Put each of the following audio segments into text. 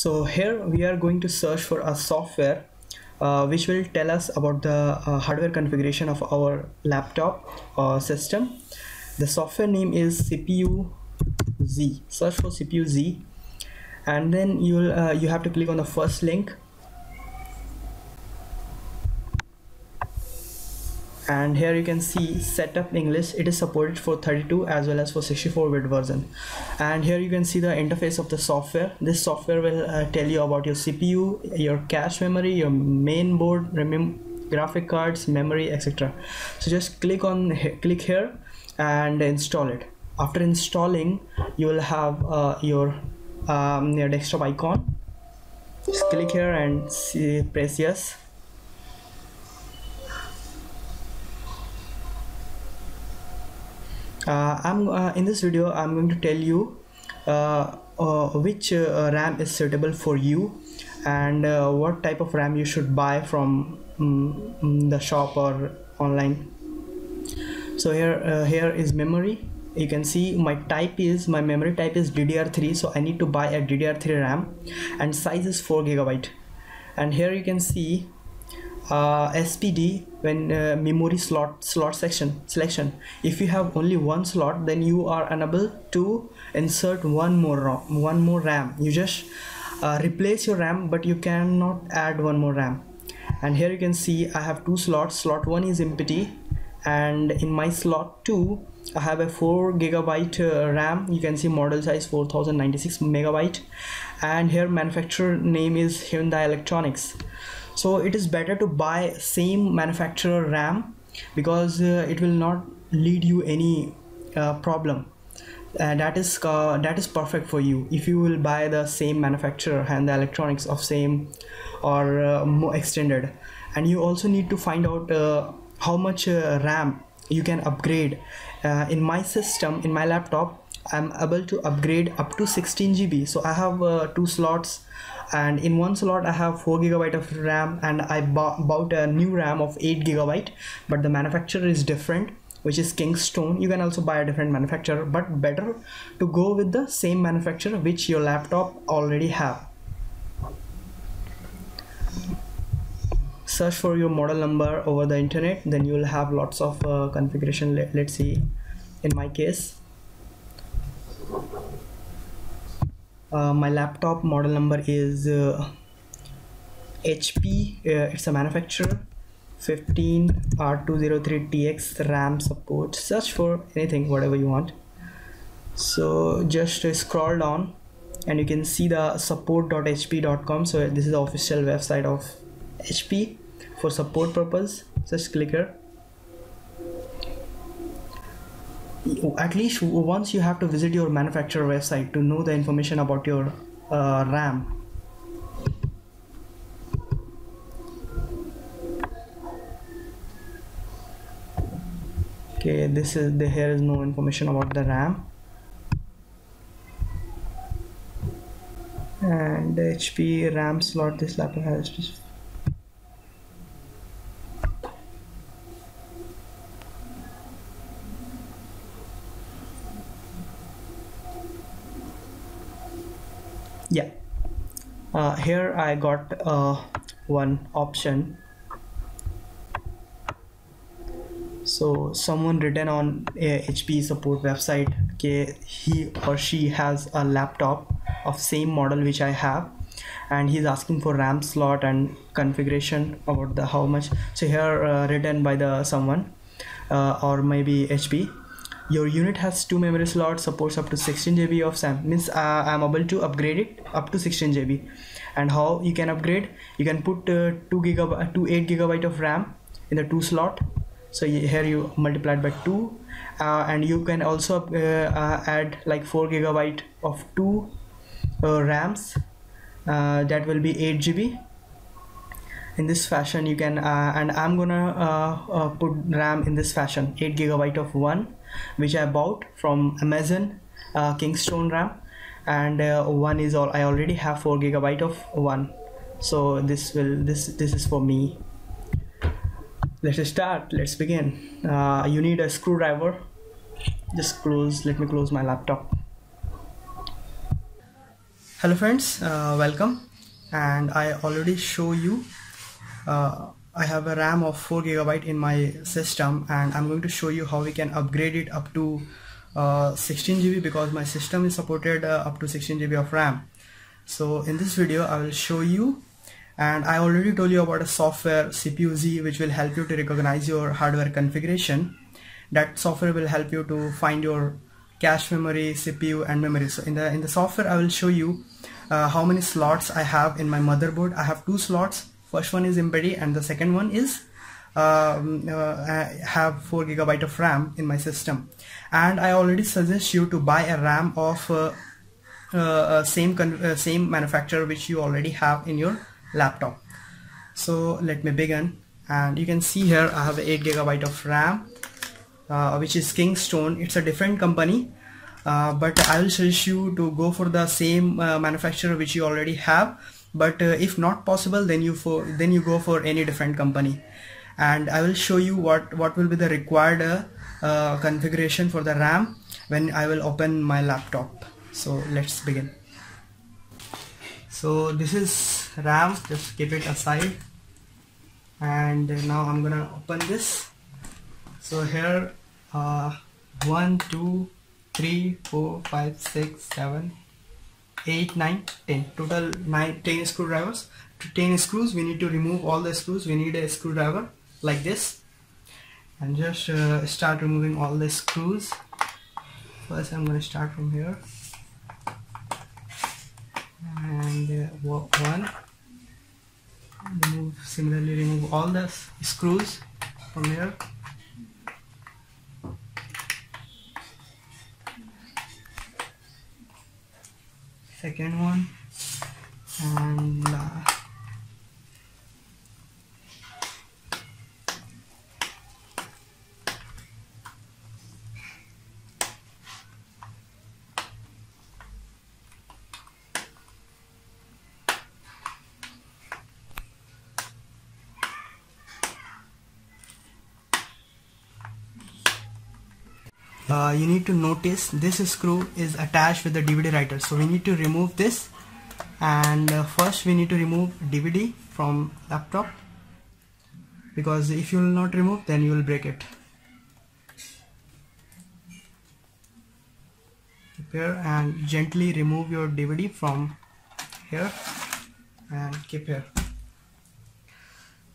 So here we are going to search for a software which will tell us about the hardware configuration of our laptop system. The software name is CPU Z. Search for CPU Z, and then you have to click on the first link, and here you can see setup English. It is supported for 32 as well as for 64-bit version. And here you can see the interface of the software. This software will tell you about your CPU, your cache memory, your main board, graphic cards, memory, etc. So just click here and install it. After installing, you will have your desktop icon. Just click here and press yes. In this video I'm going to tell you which RAM is suitable for you, and what type of RAM you should buy from the shop or online. So here is memory. You can see my memory type is DDR3, so I need to buy a DDR3 RAM, and size is 4 GB. And here you can see SPD, when memory slot selection. If you have only one slot, then you are unable to insert one more RAM. You just replace your RAM, but you cannot add one more RAM. And here you can see I have two slots. Slot 1 is empty, and in my slot 2 I have a 4 GB RAM. You can see model size 4096 MB, and here manufacturer name is Hyundai Electronics. So it is better to buy same manufacturer RAM, because it will not lead you any problem, and that is perfect for you if you will buy the same manufacturer and the electronics of same or more extended. And you also need to find out how much RAM you can upgrade. In my system, in my laptop, I'm able to upgrade up to 16 GB. So I have two slots, and in one slot I have 4 GB of RAM, and I bought a new RAM of 8 GB, but the manufacturer is different, which is Kingston. You can also buy a different manufacturer, but better to go with the same manufacturer which your laptop already have. Search for your model number over the internet, then you will have lots of configuration. Let's see. In my case, my laptop model number is HP. It's a manufacturer. 15R203TX RAM support. Search for anything, whatever you want. So just scroll down, and you can see the support.hp.com. so this is the official website of HP for support purpose. Just click here. At least once you have to visit your manufacturer website to know the information about your RAM. Okay, here is no information about the RAM. And the HP RAM slot, this laptop has here I got one option. So someone written on a HP support website, okay, he or she has a laptop of same model which I have, and he's asking for RAM slot and configuration about the how much. So here written by the someone or maybe HP. Your unit has 2 memory slots, supports up to 16 GB of SAM. Means I'm able to upgrade it up to 16 GB. And how you can upgrade? You can put 8 GB of RAM in the 2 slot. So here you multiply it by 2, and you can also add like 4 GB of 2 RAMs. That will be 8 GB. In this fashion you can and I'm gonna put RAM in this fashion, 8 GB of one which I bought from Amazon, Kingston RAM, and one is all I already have 4 GB of one. So this is for me. Let's start. Let's begin. You need a screwdriver. Just let me close my laptop. Hello friends, welcome. And I already show you I have a RAM of 4 GB in my system, and I'm going to show you how we can upgrade it up to 16 GB because my system is supported up to 16 GB of RAM. So in this video I will show you, and I already told you about a software CPU Z which will help you to recognize your hardware configuration. That software will help you to find your cache memory, CPU and memory. So in the software I will show you how many slots I have in my motherboard. I have two slots. First one is embedded and the second one is I have 4 GB of RAM in my system. And I already suggest you to buy a RAM of same manufacturer which you already have in your laptop. So let me begin, and you can see here I have 8 GB of RAM which is Kingston. It's a different company, but I will suggest you to go for the same manufacturer which you already have. But if not possible, then you go for any different company, and I will show you what will be the required configuration for the RAM when I will open my laptop. So let's begin. So this is RAM, just keep it aside, and now I'm gonna open this. So here 1 2 3 4 5 6 7 8 9 10, total 10 screwdrivers. To 10 screws we need to remove all the screws. We need a screwdriver like this, and just start removing all the screws. First I'm going to start from here, and one, similarly remove all the screws from here. Second one, and you need to notice this screw is attached with the DVD writer, so we need to remove this. And first we need to remove DVD from laptop, because if you will not remove, then you will break it. Keep here and gently remove your DVD from here and keep here.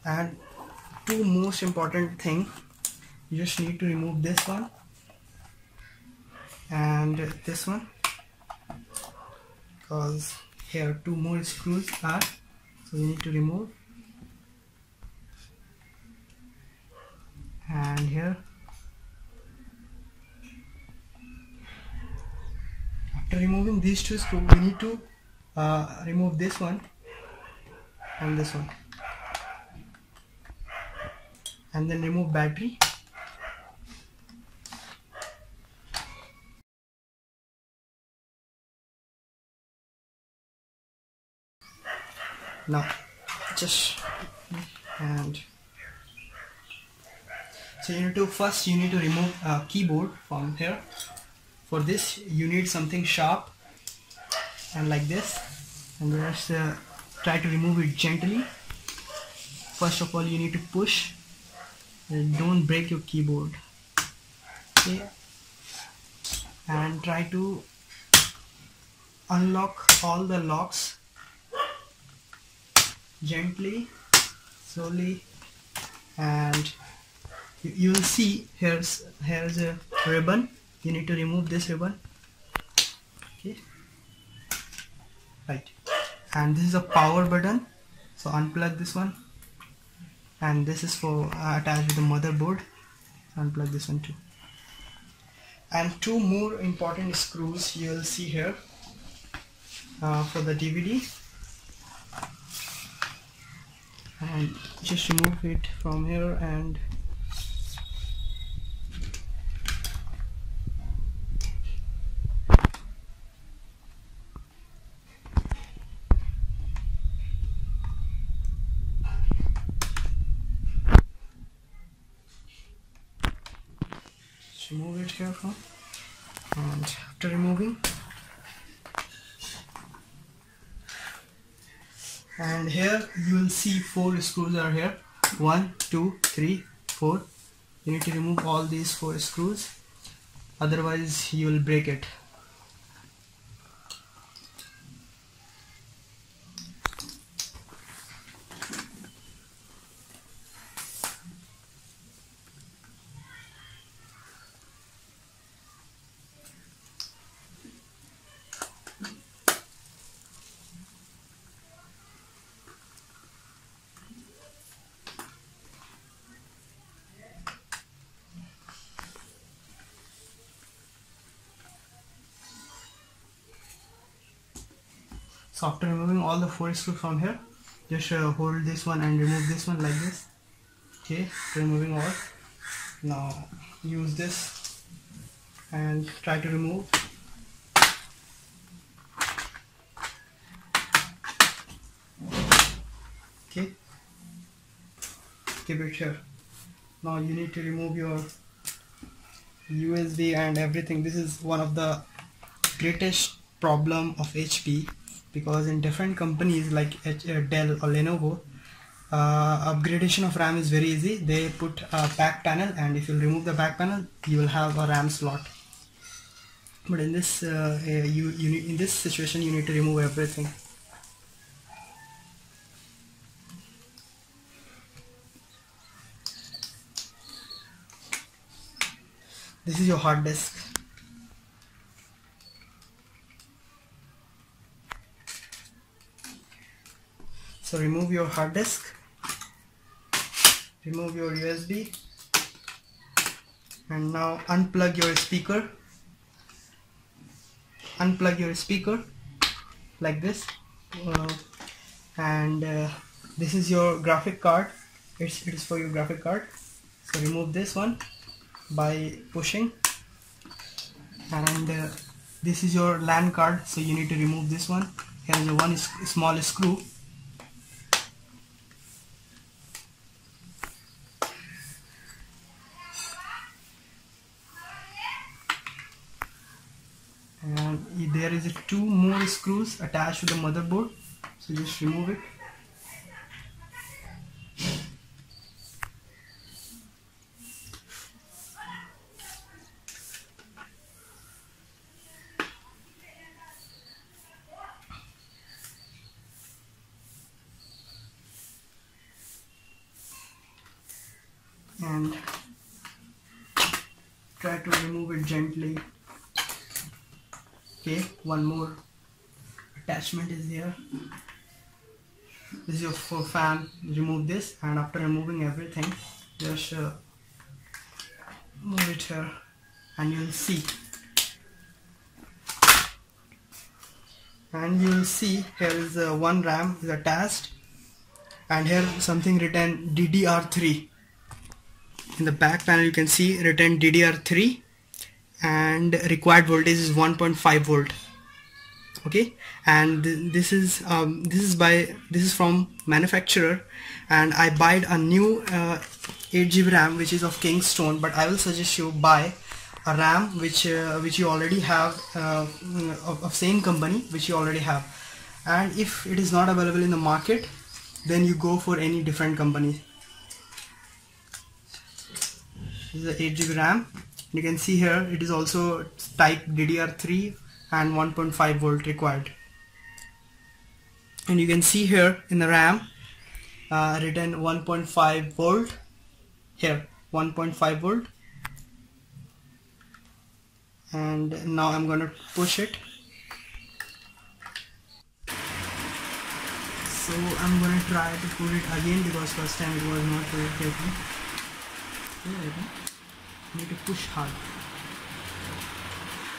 And two most important thing, you just need to remove this one and this one, because here two more screws are, so we need to remove. And here, after removing these two screws, we need to remove this one and this one, and then remove battery. Now just, and so you need to first remove a keyboard from here. For this you need something sharp and like this, and just try to remove it gently. First of all you need to push and don't break your keyboard, okay, and try to unlock all the locks gently, slowly, and you will see here's a ribbon. You need to remove this ribbon, okay, right. And this is a power button, so unplug this one, and this is for attached with the motherboard. Unplug this one too. And two more important screws you will see here for the DVD, and just remove it from here and remove it here from. And after removing, And here you will see 4 screws are here. 1, 2, 3, 4. You need to remove all these 4 screws, otherwise you will break it. So after removing all the 4 screws from here, just hold this one and remove this one like this. Okay, removing all. Now use this and try to remove. Okay, keep it here. Now you need to remove your USB and everything. This is one of the greatest problem of HP, because in different companies like Dell or Lenovo, upgradation of RAM is very easy. They put a back panel, and if you remove the back panel, you will have a RAM slot. But in this in this situation, you need to remove everything. This is your hard disk. So remove your hard disk, remove your USB, and now unplug your speaker. Unplug your speaker like this, and this is your graphic card. It is for your graphic card. So remove this one by pushing, and this is your LAN card. So you need to remove this one. Here is one small screw. And there is 2 more screws attached to the motherboard, so just remove it. And try to remove it gently. Okay, one more attachment is there. This is your for fan. Remove this, and after removing everything, just move it here, and you will see. And you will see here is one RAM is attached, and here something written DDR3. In the back panel you can see written DDR3, and required voltage is 1.5 volt. Okay, and this is from manufacturer, and I bought a new 8GB RAM which is of Kingston, but I will suggest you buy a RAM which you already have, of same company which you already have. And if it is not available in the market, then you go for any different company. This is the 8GB RAM. You can see here it is also type DDR3 and 1.5 volt required. And you can see here in the RAM written 1.5 volt. Here 1.5 volt. And now I'm going to push it. So I'm going to try to put it again, because first time it was not very careful. You need to push hard.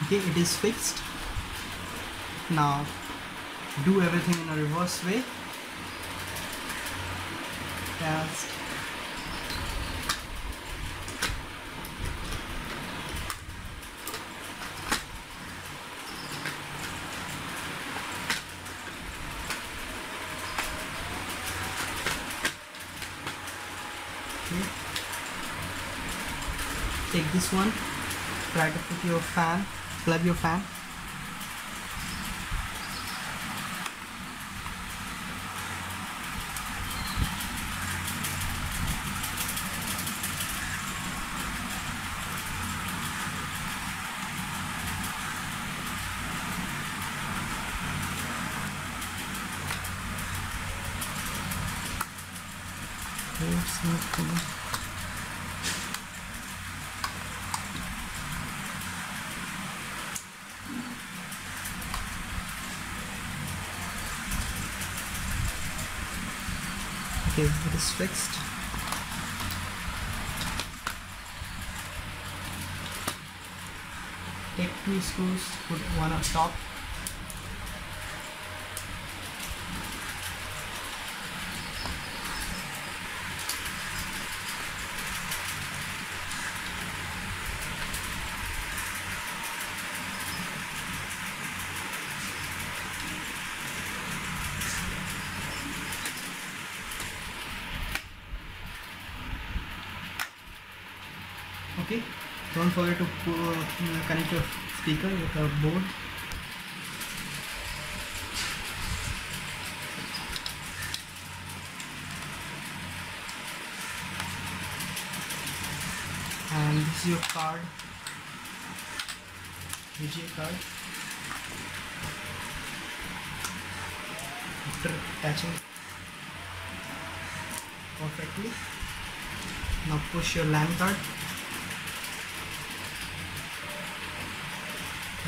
Okay, it is fixed. Now do everything in a reverse way. Test. Okay. Take this one, try to put your fan, plug your fan. It's not coming. Okay, it is fixed. Take 2 screws, put one on top. Okay, don't forget to connect your speaker with the board. And this is your card, VGA card. After attaching perfectly, now push your LAN card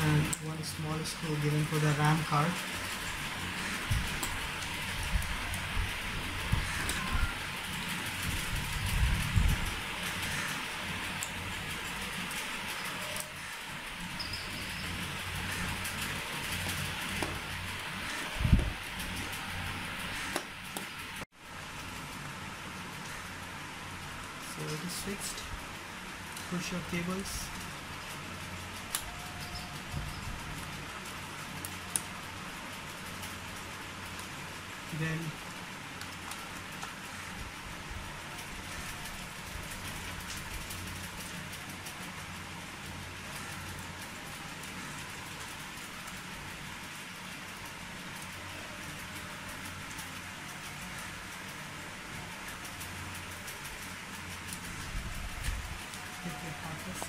and one small screw given for the RAM card. So it is fixed. Push your cables. Then take your hard disk.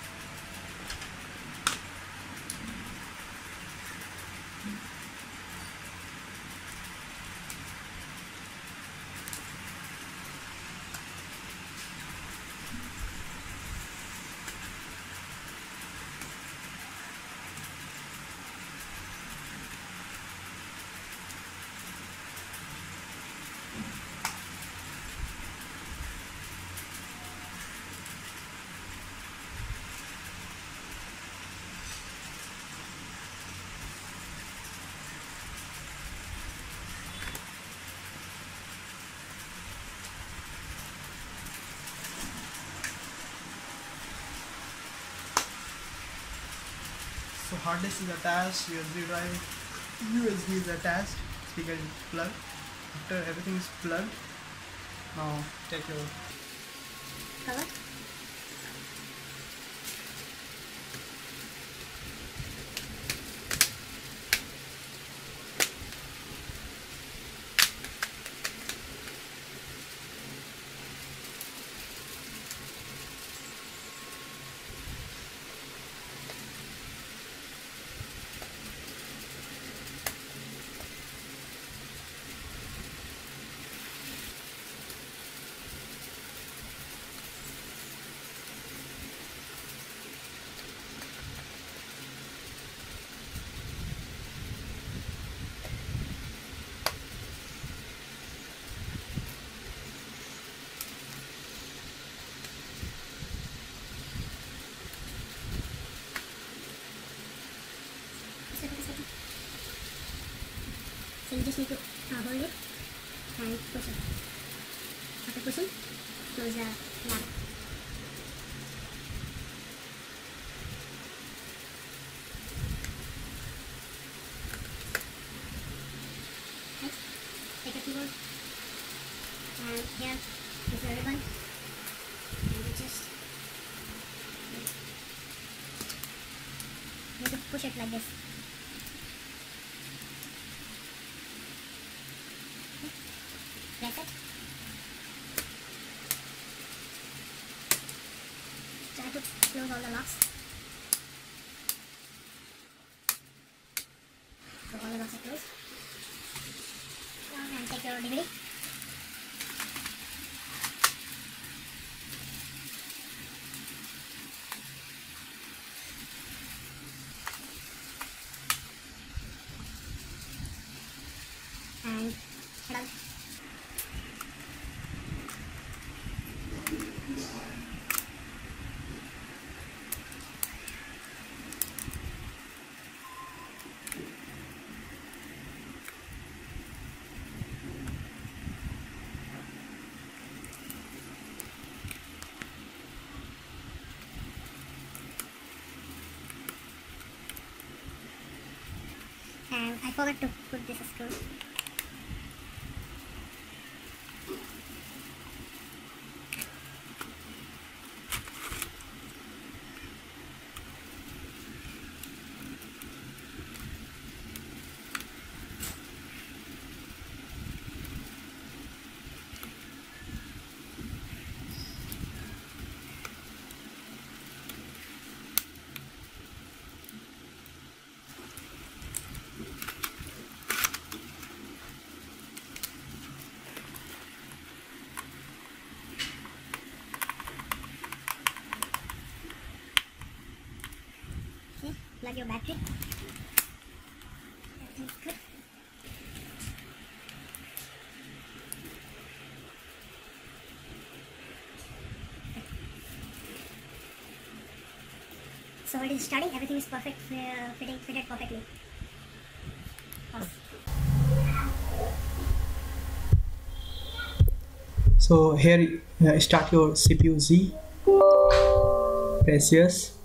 So hard disk is attached, USB drive, USB is attached, speaker is plugged. After everything is plugged, now take your cover. So you just need to hold it and push it. After pushing, close the lamp. Next, take a keyboard and here is the ribbon and you just need to push it like this. Press it. Try to close all the locks. So all the locks are closed. Now and take your DVD. done. And I forgot to put this screw. Okay, plug your battery. Everything's good. So it is starting, everything is perfect, fitted perfectly. Pause. So here start your CPU Z, press yes.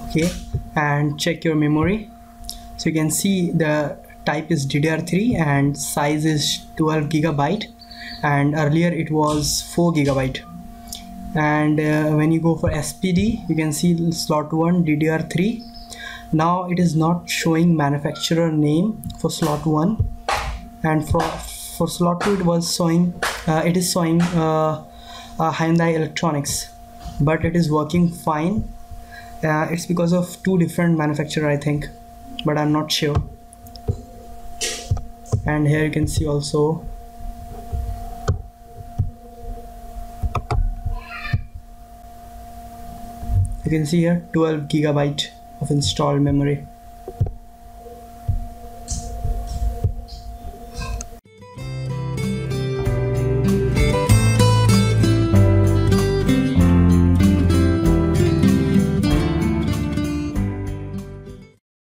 Okay, and check your memory. So you can see the type is DDR3 and size is 12 gigabyte, and earlier it was 4 gigabyte. And when you go for SPD, you can see slot 1 DDR3. Now it is not showing manufacturer name for slot 1, and for slot 2 it was showing it is showing Hyundai Electronics, but it is working fine. It's because of two different manufacturer, I think, but I'm not sure. And here you can see also you can see here 12 gigabyte of installed memory.